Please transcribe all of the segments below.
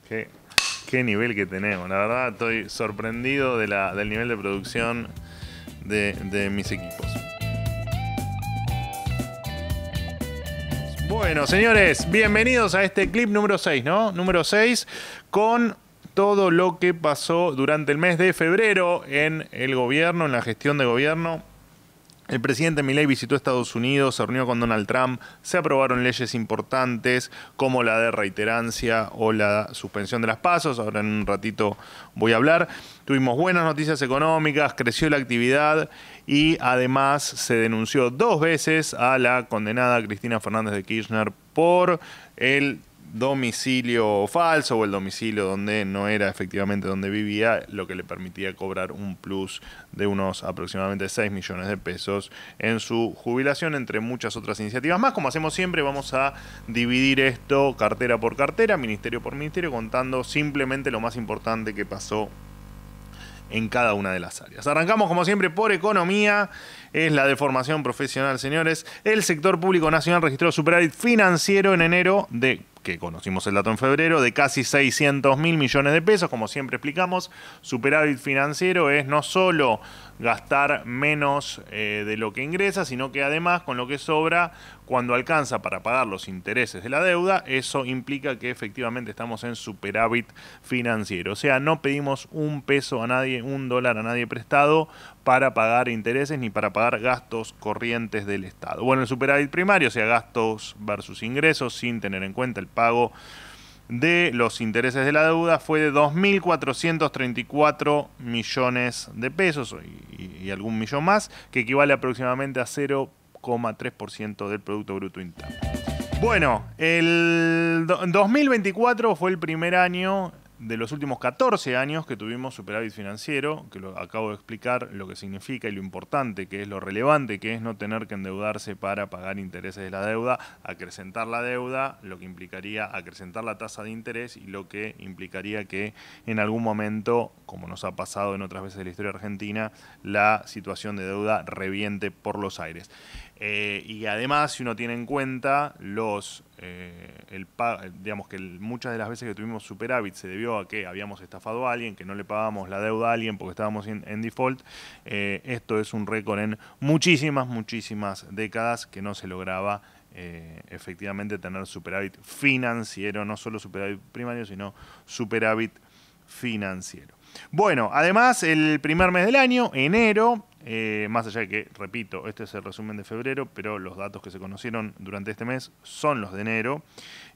Qué nivel que tenemos. La verdad estoy sorprendido del nivel de producción de mis equipos. Bueno, señores, bienvenidos a este clip número 6, ¿no? Número 6 con todo lo que pasó durante el mes de febrero en el gobierno, en la gestión de gobierno. El presidente Milei visitó Estados Unidos, se reunió con Donald Trump, se aprobaron leyes importantes como la de reiterancia o la suspensión de las pasos. Ahora en un ratito voy a hablar. Tuvimos buenas noticias económicas, creció la actividad y además se denunció 2 veces a la condenada Cristina Fernández de Kirchner por el domicilio falso o el domicilio donde no era efectivamente donde vivía, lo que le permitía cobrar un plus de unos aproximadamente 6 millones de pesos en su jubilación, entre muchas otras iniciativas más. Como hacemos siempre, vamos a dividir esto cartera por cartera, ministerio por ministerio, contando simplemente lo más importante que pasó en cada una de las áreas. Arrancamos como siempre por economía, es la de formación profesional, señores. El sector público nacional registró superávit financiero en enero que conocimos el dato en febrero, de casi 600.000 millones de pesos. Como siempre explicamos, superávit financiero es no solo gastar menos de lo que ingresa, sino que además con lo que sobra, cuando alcanza para pagar los intereses de la deuda, eso implica que efectivamente estamos en superávit financiero. O sea, no pedimos un peso a nadie, un dólar a nadie prestado para pagar intereses ni para pagar gastos corrientes del Estado. Bueno, el superávit primario, o sea, gastos versus ingresos, sin tener en cuenta el pago de los intereses de la deuda, fue de 2.434 millones de pesos y algún millón más, que equivale aproximadamente a 0,3% del Producto Bruto Interno. Bueno, el 2024 fue el primer año de los últimos 14 años que tuvimos superávit financiero, que lo acabo de explicar lo que significa y lo importante que es, lo relevante que es no tener que endeudarse para pagar intereses de la deuda, acrecentar la deuda, lo que implicaría acrecentar la tasa de interés y lo que implicaría que en algún momento, como nos ha pasado en otras veces de la historia argentina, la situación de deuda reviente por los aires. Y además, si uno tiene en cuenta digamos que muchas de las veces que tuvimos superávit se debió a que habíamos estafado a alguien, que no le pagábamos la deuda a alguien porque estábamos en default. Esto es un récord en muchísimas décadas que no se lograba efectivamente tener superávit financiero, no solo superávit primario, sino superávit financiero. Bueno, además el primer mes del año, enero, más allá de que, repito, este es el resumen de febrero, pero los datos que se conocieron durante este mes son los de enero,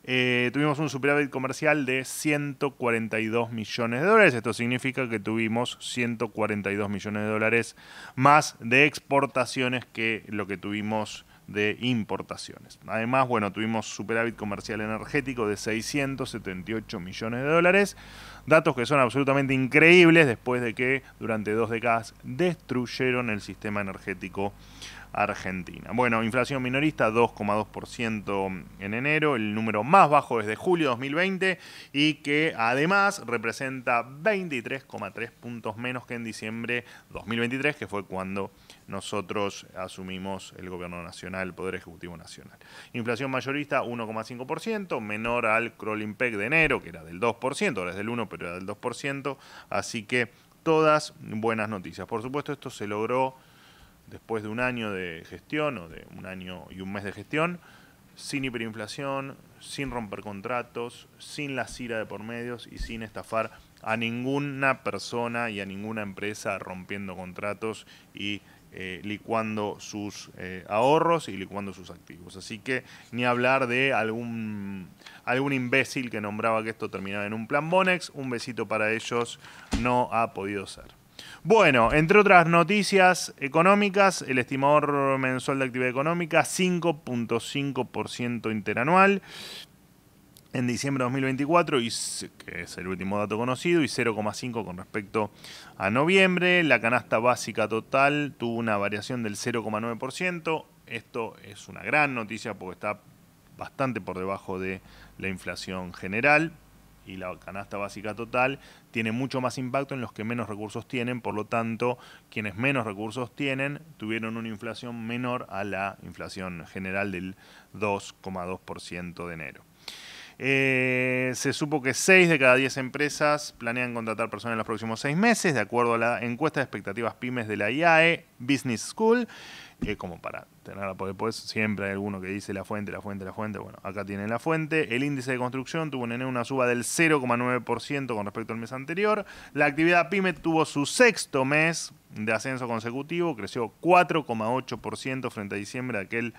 tuvimos un superávit comercial de 142 millones de dólares. Esto significa que tuvimos 142 millones de dólares más de exportaciones que lo que tuvimos de importaciones. Además, bueno, tuvimos superávit comercial energético de 678 millones de dólares. Datos que son absolutamente increíbles después de que durante 2 décadas destruyeron el sistema energético argentina. Bueno, inflación minorista 2,2% en enero, el número más bajo desde julio de 2020 y que además representa 23,3 puntos menos que en diciembre 2023, que fue cuando nosotros asumimos el gobierno nacional, el Poder Ejecutivo Nacional. Inflación mayorista 1,5%, menor al crawling peg de enero, que era del 2%, ahora es del 1%, pero era del 2%, así que todas buenas noticias. Por supuesto, esto se logró después de un año de gestión, o de un año y un mes de gestión, sin hiperinflación, sin romper contratos, sin la CIRA de por medios y sin estafar a ninguna persona y a ninguna empresa rompiendo contratos y licuando sus ahorros y licuando sus activos. Así que ni hablar de algún imbécil que nombraba que esto terminaba en un plan Bonex. Un besito para ellos, no ha podido ser. Bueno, entre otras noticias económicas, el estimador mensual de actividad económica 5,5% interanual en diciembre de 2024, que es el último dato conocido, y 0,5% con respecto a noviembre. La canasta básica total tuvo una variación del 0,9%. Esto es una gran noticia porque está bastante por debajo de la inflación general. Y la canasta básica total tiene mucho más impacto en los que menos recursos tienen, por lo tanto, quienes menos recursos tienen tuvieron una inflación menor a la inflación general del 2,2% de enero. Se supo que 6 de cada 10 empresas planean contratar personas en los próximos 6 meses, de acuerdo a la encuesta de expectativas pymes de la IAE Business School. Como para tenerla, porque después siempre hay alguno que dice la fuente. Bueno, acá tienen la fuente. El índice de construcción tuvo en enero una suba del 0,9% con respecto al mes anterior. La actividad pyme tuvo su sexto mes de ascenso consecutivo, creció 4,8% frente a diciembre de aquel,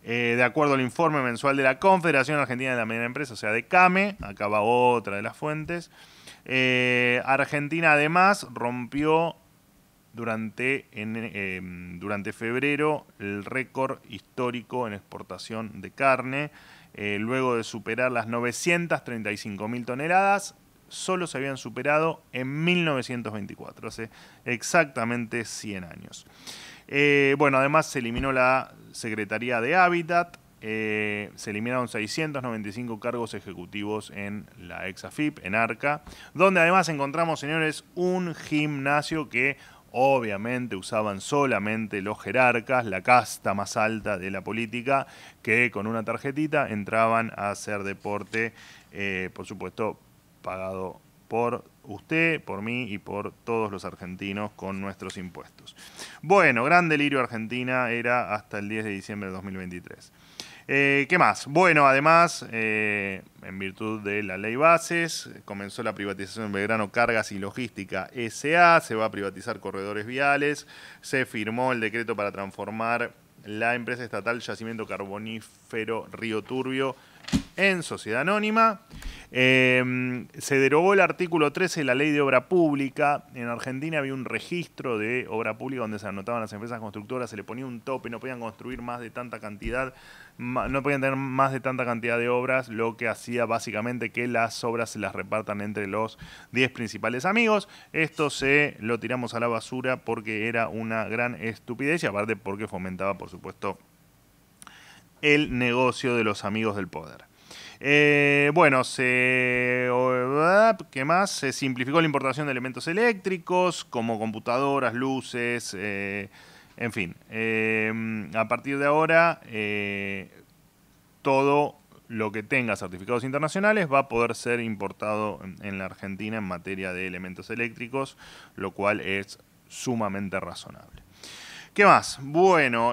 de acuerdo al informe mensual de la Confederación Argentina de la Mediana Empresa, o sea, de CAME. Acá va otra de las fuentes. Argentina además rompió durante febrero el récord histórico en exportación de carne, luego de superar las 935.000 toneladas. Solo se habían superado en 1924, hace exactamente 100 años. Bueno, además se eliminó la Secretaría de Hábitat, se eliminaron 695 cargos ejecutivos en la ex AFIP, en ARCA, donde además encontramos, señores, un gimnasio que obviamente usaban solamente los jerarcas, la casta más alta de la política, que con una tarjetita entraban a hacer deporte, por supuesto, pagado por usted, por mí y por todos los argentinos con nuestros impuestos. Bueno, gran delirio Argentina era hasta el 10 de diciembre de 2023. ¿Qué más? Bueno, además, en virtud de la ley Bases, comenzó la privatización de Belgrano Cargas y Logística S.A., se va a privatizar corredores viales, se firmó el decreto para transformar la empresa estatal Yacimiento Carbonífero Río Turbio en sociedad anónima. Se derogó el artículo 13 de la Ley de Obra Pública. En Argentina había un registro de obra pública donde se anotaban las empresas constructoras, se le ponía un tope, no podían construir más de tanta cantidad, no podían tener más de tanta cantidad de obras, lo que hacía básicamente que las obras se las repartan entre los 10 principales amigos. Esto se lo tiramos a la basura porque era una gran estupidez y aparte porque fomentaba, por supuesto, el negocio de los amigos del poder. Bueno, ¿qué más? Se simplificó la importación de elementos eléctricos como computadoras, luces, en fin. A partir de ahora, todo lo que tenga certificados internacionales va a poder ser importado en la Argentina en materia de elementos eléctricos, lo cual es sumamente razonable. ¿Qué más? Bueno,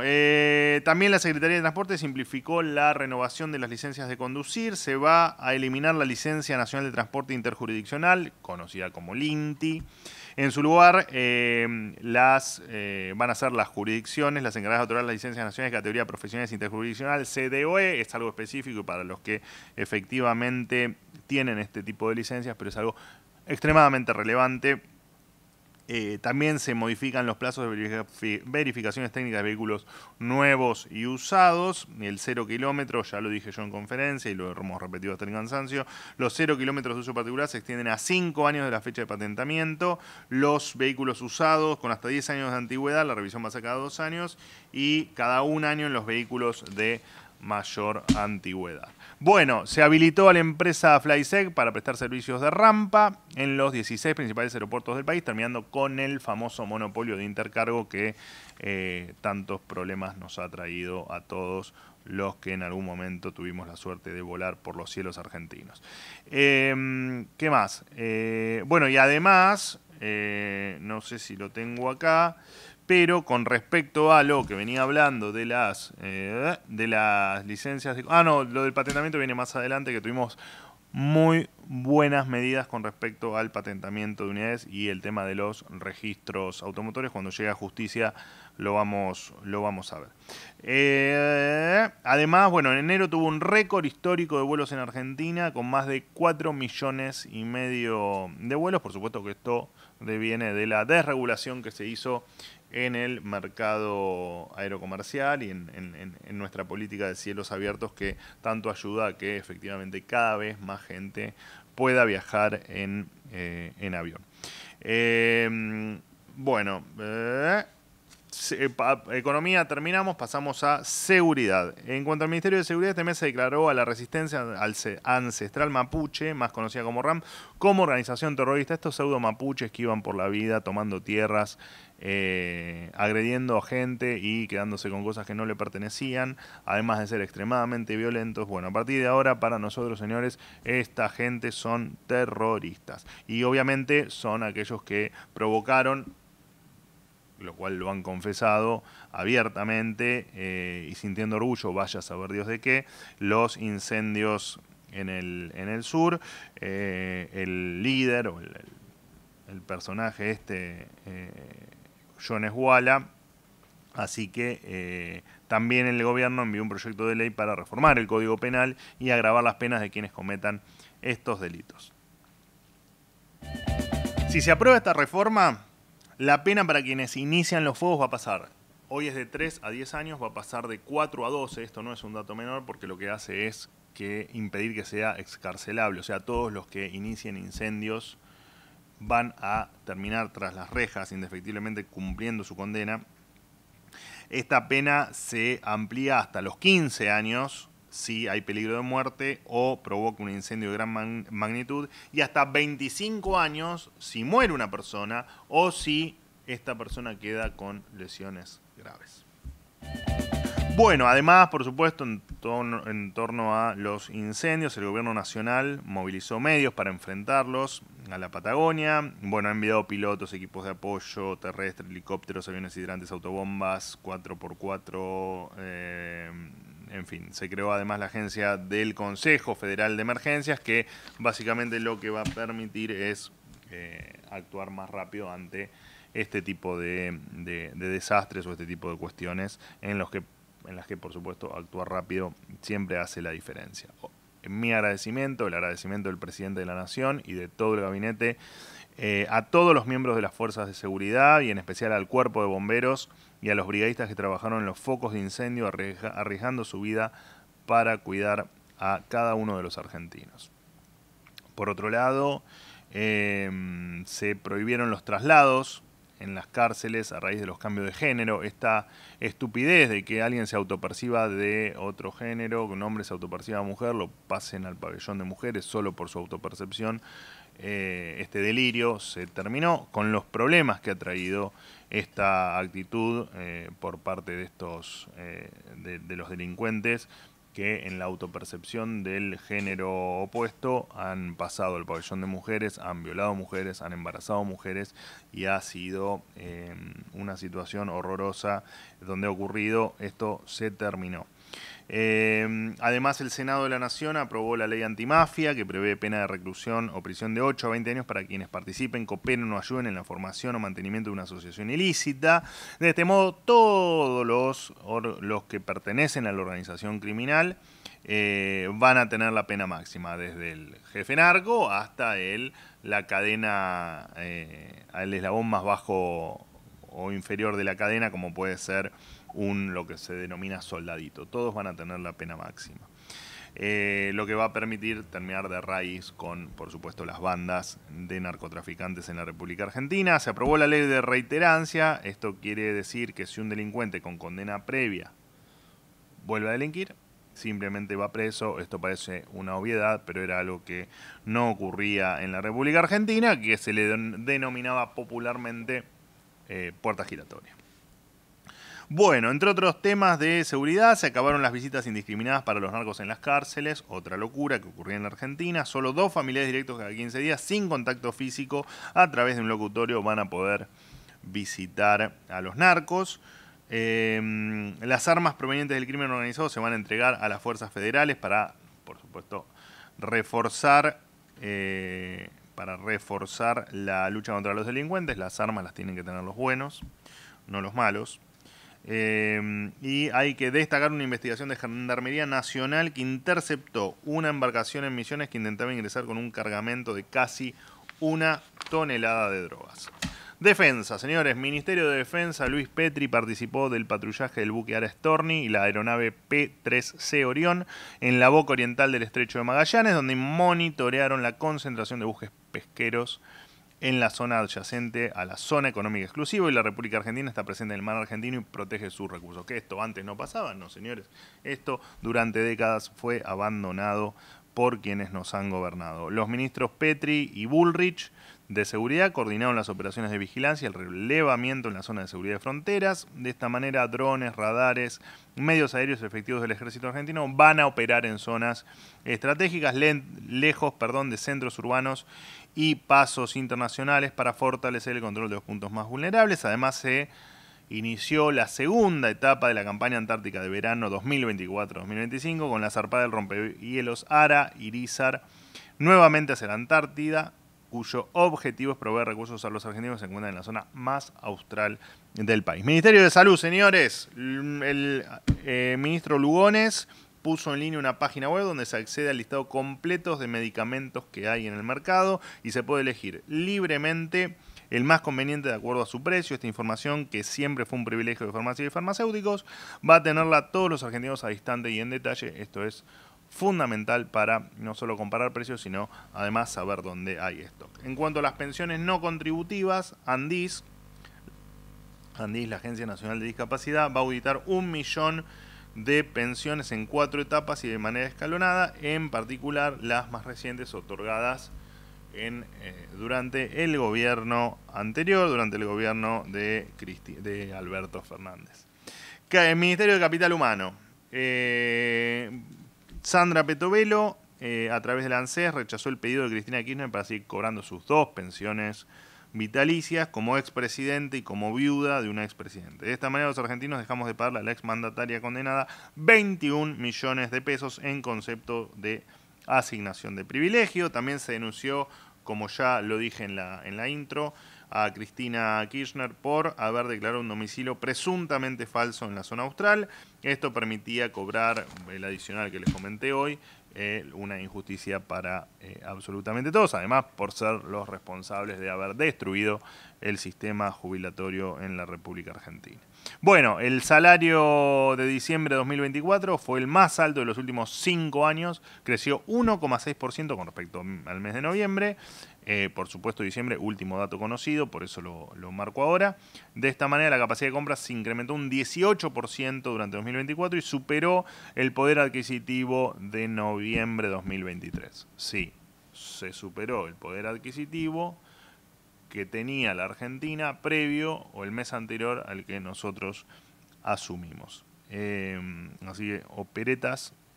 también la Secretaría de Transporte simplificó la renovación de las licencias de conducir. Se va a eliminar la Licencia Nacional de Transporte Interjurisdiccional, conocida como LINTI. En su lugar, van a ser las jurisdicciones las encargadas de otorgar las licencias nacionales de categoría profesionales interjurisdiccional, CDOE. Es algo específico para los que efectivamente tienen este tipo de licencias, pero es algo extremadamente relevante. También se modifican los plazos de verificaciones técnicas de vehículos nuevos y usados. El 0 kilómetros, ya lo dije yo en conferencia y lo hemos repetido hasta el cansancio. Los 0 kilómetros de uso particular se extienden a 5 años de la fecha de patentamiento. Los vehículos usados con hasta 10 años de antigüedad, la revisión va a ser cada 2 años. Y cada 1 año en los vehículos de mayor antigüedad. Bueno, se habilitó a la empresa Flysec para prestar servicios de rampa en los 16 principales aeropuertos del país, terminando con el famoso monopolio de Intercargo que tantos problemas nos ha traído a todos los que en algún momento tuvimos la suerte de volar por los cielos argentinos. ¿Qué más? Bueno, y además, no sé si lo tengo acá, pero con respecto a lo que venía hablando de las licencias... no, lo del patentamiento viene más adelante, que tuvimos muy buenas medidas con respecto al patentamiento de unidades y el tema de los registros automotores. Cuando llegue a justicia lo vamos a ver. Además, bueno, en enero tuvo un récord histórico de vuelos en Argentina con más de 4,5 millones de vuelos. Por supuesto que esto deviene de la desregulación que se hizo en el mercado aerocomercial y en nuestra política de cielos abiertos, que tanto ayuda a que efectivamente cada vez más gente pueda viajar en avión. Bueno, Economía terminamos, pasamos a seguridad. En cuanto al Ministerio de Seguridad, este mes se declaró a la resistencia ancestral mapuche, más conocida como RAM, como organización terrorista. Estos pseudo mapuches que iban por la vida tomando tierras, agrediendo a gente y quedándose con cosas que no le pertenecían, además de ser extremadamente violentos. Bueno, a partir de ahora, para nosotros, señores, esta gente son terroristas. Y obviamente son aquellos que provocaron, lo cual lo han confesado abiertamente y sintiendo orgullo, vaya a saber Dios de qué, los incendios en el sur. El líder o el personaje John Esguala. Así que también el gobierno envió un proyecto de ley para reformar el Código Penal y agravar las penas de quienes cometan estos delitos. Si se aprueba esta reforma, la pena para quienes inician los fuegos va a pasar. Hoy es de 3 a 10 años, va a pasar de 4 a 12. Esto no es un dato menor porque lo que hace es impedir que sea excarcelable. O sea, todos los que inicien incendios van a terminar tras las rejas, indefectiblemente cumpliendo su condena. Esta pena se amplía hasta los 15 años si hay peligro de muerte o provoca un incendio de gran magnitud, y hasta 25 años si muere una persona o si esta persona queda con lesiones graves. Bueno, además, por supuesto, en torno a los incendios, el gobierno nacional movilizó medios para enfrentarlos a la Patagonia. Bueno, ha enviado pilotos, equipos de apoyo terrestre, helicópteros, aviones hidrantes, autobombas, 4x4, en fin. Se creó además la agencia del Consejo Federal de Emergencias, que básicamente lo que va a permitir es actuar más rápido ante este tipo de desastres o este tipo de cuestiones en las que, por supuesto, actuar rápido siempre hace la diferencia. Mi agradecimiento, el agradecimiento del presidente de la Nación y de todo el gabinete, a todos los miembros de las fuerzas de seguridad y en especial al cuerpo de bomberos y a los brigadistas que trabajaron en los focos de incendio arriesgando su vida para cuidar a cada uno de los argentinos. Por otro lado, se prohibieron los traslados en las cárceles a raíz de los cambios de género. Esta estupidez de que alguien se autoperciba de otro género, que un hombre se autoperciba mujer, lo pasen al pabellón de mujeres solo por su autopercepción. Este delirio se terminó con los problemas que ha traído esta actitud por parte de estos de los delincuentes, que en la autopercepción del género opuesto han pasado al pabellón de mujeres, han violado mujeres, han embarazado mujeres, y ha sido una situación horrorosa donde ha ocurrido. Esto se terminó. Además, el Senado de la Nación aprobó la ley antimafia, que prevé pena de reclusión o prisión de 8 a 20 años para quienes participen, cooperen o ayuden en la formación o mantenimiento de una asociación ilícita. De este modo, todos los que pertenecen a la organización criminal van a tener la pena máxima, desde el jefe narco hasta la cadena, el eslabón más bajo o inferior de la cadena, como puede ser lo que se denomina soldadito. Todos van a tener la pena máxima. Lo que va a permitir terminar de raíz con, por supuesto, las bandas de narcotraficantes en la República Argentina. Se aprobó la ley de reiterancia. Esto quiere decir que si un delincuente con condena previa vuelve a delinquir, simplemente va preso. Esto parece una obviedad, pero era algo que no ocurría en la República Argentina, que se le denominaba popularmente puerta giratoria. Bueno, entre otros temas de seguridad, se acabaron las visitas indiscriminadas para los narcos en las cárceles, otra locura que ocurría en la Argentina. Solo 2 familiares directos cada 15 días, sin contacto físico, a través de un locutorio, van a poder visitar a los narcos. Las armas provenientes del crimen organizado se van a entregar a las fuerzas federales para, por supuesto, reforzar la lucha contra los delincuentes. Las armas las tienen que tener los buenos, no los malos. Y hay que destacar una investigación de Gendarmería Nacional que interceptó una embarcación en Misiones que intentaba ingresar con un cargamento de casi 1 tonelada de drogas. Defensa, señores. Ministerio de Defensa, Luis Petri participó del patrullaje del buque Ara Storni y la aeronave P-3C Orión en la boca oriental del Estrecho de Magallanes, donde monitorearon la concentración de buques pesqueros en la zona adyacente a la zona económica exclusiva, y la República Argentina está presente en el mar argentino y protege sus recursos. ¿Que esto antes no pasaba? No, señores. Esto durante décadas fue abandonado por quienes nos han gobernado. Los ministros Petri y Bullrich de Seguridad coordinaron las operaciones de vigilancia y el relevamiento en la zona de seguridad de fronteras. De esta manera, drones, radares, medios aéreos efectivos del ejército argentino van a operar en zonas estratégicas lejos de centros urbanos y pasos internacionales para fortalecer el control de los puntos más vulnerables. Además, se inició la segunda etapa de la campaña antártica de verano 2024-2025 con la zarpada del rompehielos Ara Irizar nuevamente hacia la Antártida, cuyo objetivo es proveer recursos a los argentinos que se encuentran en la zona más austral del país. Ministerio de Salud, señores. El ministro Lugones puso en línea una página web donde se accede al listado completo de medicamentos que hay en el mercado y se puede elegir libremente el más conveniente de acuerdo a su precio. Esta información, que siempre fue un privilegio de farmacias y farmacéuticos, va a tenerla todos los argentinos a instante y en detalle. Esto es fundamental para no solo comparar precios, sino además saber dónde hay stock. En cuanto a las pensiones no contributivas, ANDIS, la Agencia Nacional de Discapacidad, va a auditar 1 millón de pensiones en 4 etapas y de manera escalonada, en particular las más recientes otorgadas durante el gobierno anterior, durante el gobierno de Alberto Fernández. El Ministerio de Capital Humano. Sandra Petovelo, a través del ANSES, rechazó el pedido de Cristina Kirchner para seguir cobrando sus 2 pensiones vitalicias como expresidente y como viuda de una expresidente. De esta manera, los argentinos dejamos de pagarle a la exmandataria condenada 21 millones de pesos en concepto de asignación de privilegio. También se denunció, como ya lo dije en la intro, a Cristina Kirchner por haber declarado un domicilio presuntamente falso en la zona austral. Esto permitía cobrar el adicional que les comenté hoy, una injusticia para absolutamente todos, además por ser los responsables de haber destruido el sistema jubilatorio en la República Argentina. Bueno, el salario de diciembre de 2024 fue el más alto de los últimos 5 años, creció 1,6% con respecto al mes de noviembre. Por supuesto, diciembre, último dato conocido, por eso lo marco ahora. De esta manera, la capacidad de compra se incrementó un 18% durante 2024 y superó el poder adquisitivo de noviembre de 2023. Sí, se superó el poder adquisitivo que tenía la Argentina previo o el mes anterior al que nosotros asumimos. Así que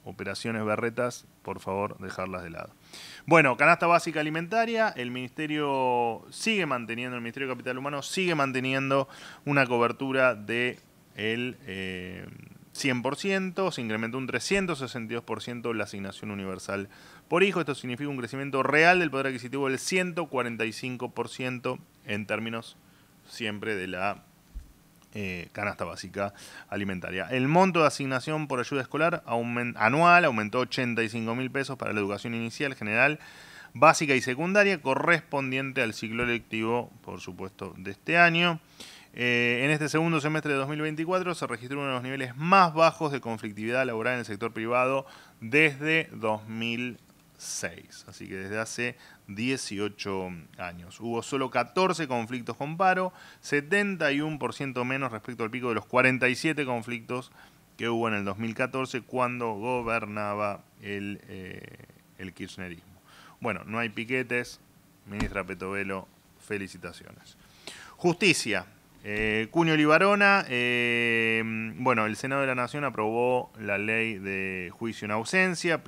operaciones berretas, por favor, dejarlas de lado. Bueno, canasta básica alimentaria, el Ministerio de Capital Humano sigue manteniendo una cobertura de el 100%, se incrementó un 362% la asignación universal por hijo. Esto significa un crecimiento real del poder adquisitivo del 145% en términos siempre de la canasta básica alimentaria. El monto de asignación por ayuda escolar anual aumentó 85.000 pesos para la educación inicial, general, básica y secundaria, correspondiente al ciclo lectivo, por supuesto, de este año. En este segundo semestre de 2024 se registró uno de los niveles más bajos de conflictividad laboral en el sector privado desde 2006, así que desde hace 18 años. Hubo solo 14 conflictos con paro, 71% menos respecto al pico de los 47 conflictos que hubo en el 2014 cuando gobernaba el kirchnerismo. Bueno, no hay piquetes, ministra Petovelo, felicitaciones. Justicia. Cunio Libarona, el Senado de la Nación aprobó la ley de juicio en ausencia,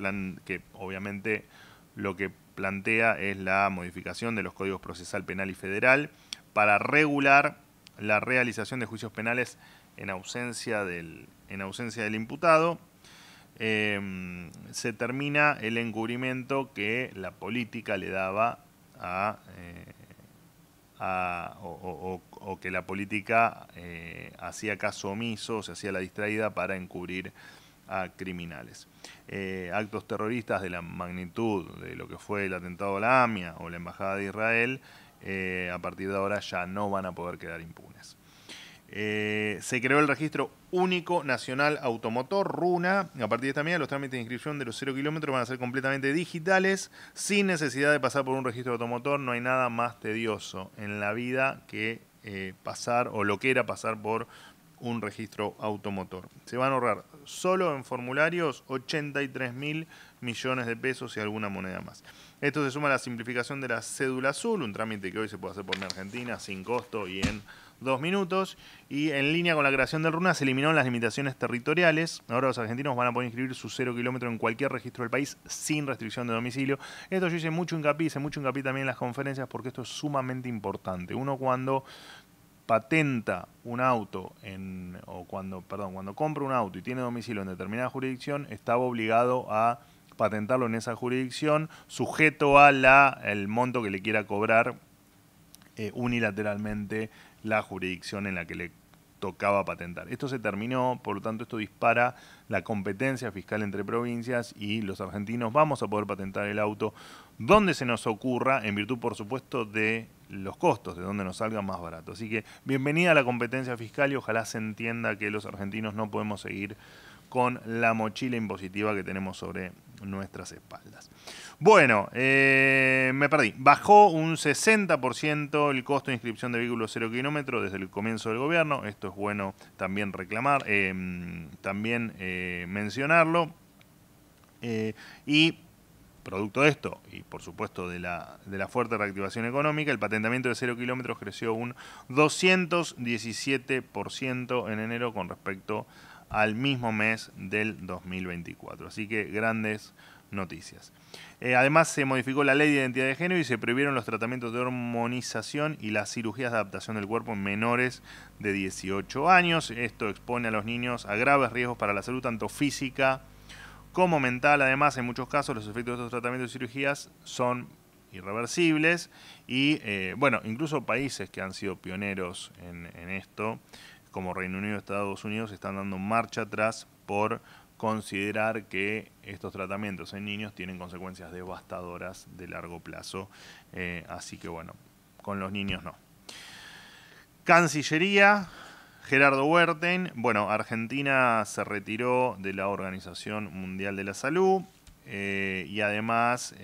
que obviamente lo que plantea es la modificación de los códigos procesal penal y federal para regular la realización de juicios penales en ausencia del imputado. Se termina el encubrimiento que la política le daba o que la política hacía caso omiso, se hacía la distraída para encubrir a criminales. Actos terroristas de la magnitud de lo que fue el atentado a la AMIA o la Embajada de Israel, a partir de ahora ya no van a poder quedar impunes. Se creó el Registro Único Nacional Automotor, RUNA. A partir de esta medida, los trámites de inscripción de los 0 kilómetros van a ser completamente digitales, sin necesidad de pasar por un registro automotor. No hay nada más tedioso en la vida que pasar, o lo que era pasar por un registro automotor. Se van a ahorrar solo en formularios 83.000 millones de pesos y alguna moneda más. Esto se suma a la simplificación de la cédula azul, un trámite que hoy se puede hacer por mi Argentina sin costo y en 2 minutos. Y en línea con la creación del RUNA se eliminaron las limitaciones territoriales. Ahora los argentinos van a poder inscribir su 0 kilómetro en cualquier registro del país sin restricción de domicilio. Esto yo hice mucho hincapié también en las conferencias, porque esto es sumamente importante. Uno cuando patenta un auto cuando compra un auto y tiene domicilio en determinada jurisdicción, estaba obligado a patentarlo en esa jurisdicción, sujeto a el monto que le quiera cobrar unilateralmente la jurisdicción en la que le tocaba patentar. Esto se terminó, por lo tanto esto dispara la competencia fiscal entre provincias y los argentinos vamos a poder patentar el auto donde se nos ocurra, en virtud por supuesto de los costos, de donde nos salga más barato. Así que bienvenida a la competencia fiscal y ojalá se entienda que los argentinos no podemos seguir con la mochila impositiva que tenemos sobre nuestras espaldas. Bueno, me perdí. Bajó un 60% el costo de inscripción de vehículos 0 kilómetros desde el comienzo del gobierno. Esto es bueno también mencionarlo. Y producto de esto, y por supuesto de la fuerte reactivación económica, el patentamiento de 0 kilómetros creció un 217% en enero con respecto al mismo mes del 2024. Así que grandes noticias. Además se modificó la ley de identidad de género y se prohibieron los tratamientos de hormonización y las cirugías de adaptación del cuerpo en menores de 18 años. Esto expone a los niños a graves riesgos para la salud, tanto física como mental. Además, en muchos casos los efectos de estos tratamientos y cirugías son irreversibles y, incluso países que han sido pioneros en esto, como Reino Unido y Estados Unidos, están dando marcha atrás por considerar que estos tratamientos en niños tienen consecuencias devastadoras de largo plazo. Así que bueno, con los niños no. Cancillería, Gerardo Huerten. Bueno, Argentina se retiró de la Organización Mundial de la Salud y además,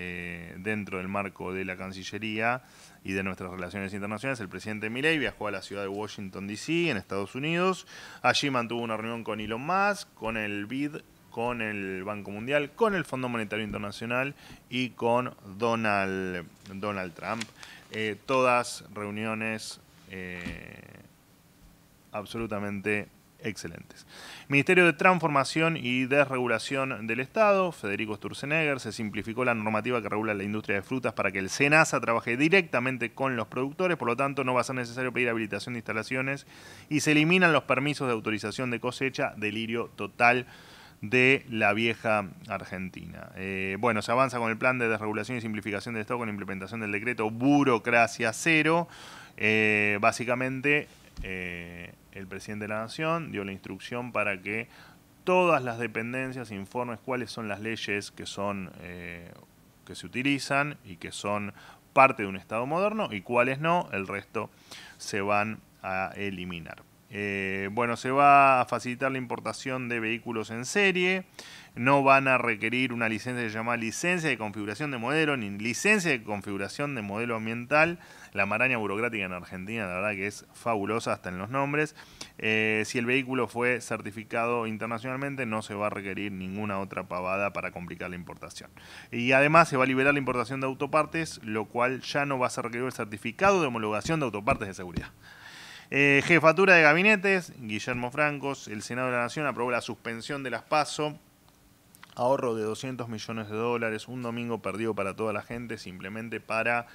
dentro del marco de la Cancillería y de nuestras relaciones internacionales, el presidente Milei viajó a la ciudad de Washington, D.C., en Estados Unidos. Allí mantuvo una reunión con Elon Musk, con el BID, con el Banco Mundial, con el Fondo Monetario Internacional y con Donald Trump. Todas reuniones absolutamente excelentes. Ministerio de Transformación y Desregulación del Estado, Federico Sturzenegger, se simplificó la normativa que regula la industria de frutas para que el SENASA trabaje directamente con los productores, por lo tanto no va a ser necesario pedir habilitación de instalaciones y se eliminan los permisos de autorización de cosecha, delirio total de la vieja Argentina. Se avanza con el plan de desregulación y simplificación del Estado con la implementación del decreto Burocracia Cero. Básicamente, el presidente de la Nación dio la instrucción para que todas las dependencias informen cuáles son las leyes que se utilizan y que son parte de un Estado moderno y cuáles no, el resto se van a eliminar. Se va a facilitar la importación de vehículos en serie, no van a requerir una licencia que se llama licencia de configuración de modelo ni licencia de configuración de modelo ambiental. La maraña burocrática en Argentina, la verdad que es fabulosa hasta en los nombres. Si el vehículo fue certificado internacionalmente, no se va a requerir ninguna otra pavada para complicar la importación. Y además se va a liberar la importación de autopartes, lo cual ya no va a ser requerido el certificado de homologación de autopartes de seguridad. Jefatura de gabinetes, Guillermo Francos. El Senado de la Nación aprobó la suspensión de las PASO. Ahorro de $200 millones, un domingo perdido para toda la gente, simplemente para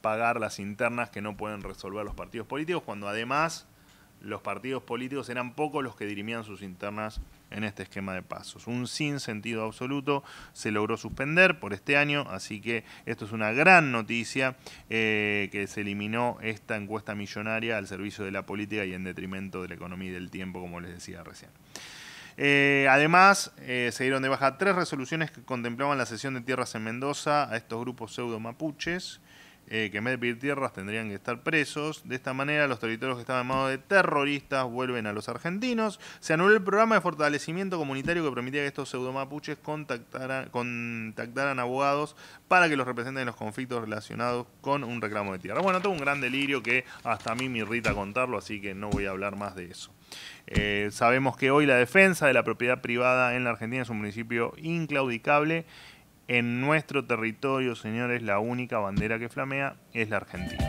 pagar las internas que no pueden resolver los partidos políticos, cuando además los partidos políticos eran pocos los que dirimían sus internas en este esquema de pasos. Un sinsentido absoluto, se logró suspender por este año, así que esto es una gran noticia, que se eliminó esta encuesta millonaria al servicio de la política y en detrimento de la economía y del tiempo, como les decía recién. Además, se dieron de baja 3 resoluciones que contemplaban la cesión de tierras en Mendoza a estos grupos pseudo mapuches. que en vez de pedir tierras tendrían que estar presos. De esta manera, los territorios que estaban en manos de terroristas vuelven a los argentinos. Se anuló el programa de fortalecimiento comunitario que permitía que estos pseudomapuches contactaran abogados para que los representen en los conflictos relacionados con un reclamo de tierra. Bueno, todo un gran delirio que hasta a mí me irrita contarlo, así que no voy a hablar más de eso. Sabemos que hoy la defensa de la propiedad privada en la Argentina es un principio inclaudicable. En nuestro territorio, señores, la única bandera que flamea es la Argentina.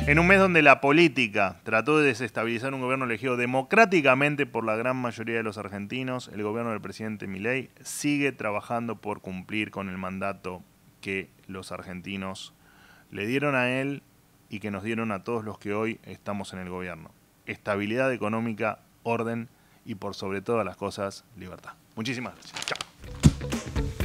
En un mes donde la política trató de desestabilizar un gobierno elegido democráticamente por la gran mayoría de los argentinos, el gobierno del presidente Milei sigue trabajando por cumplir con el mandato que los argentinos le dieron a él y que nos dieron a todos los que hoy estamos en el gobierno. Estabilidad económica, orden y por sobre todas las cosas, libertad. Muchísimas gracias. Chao.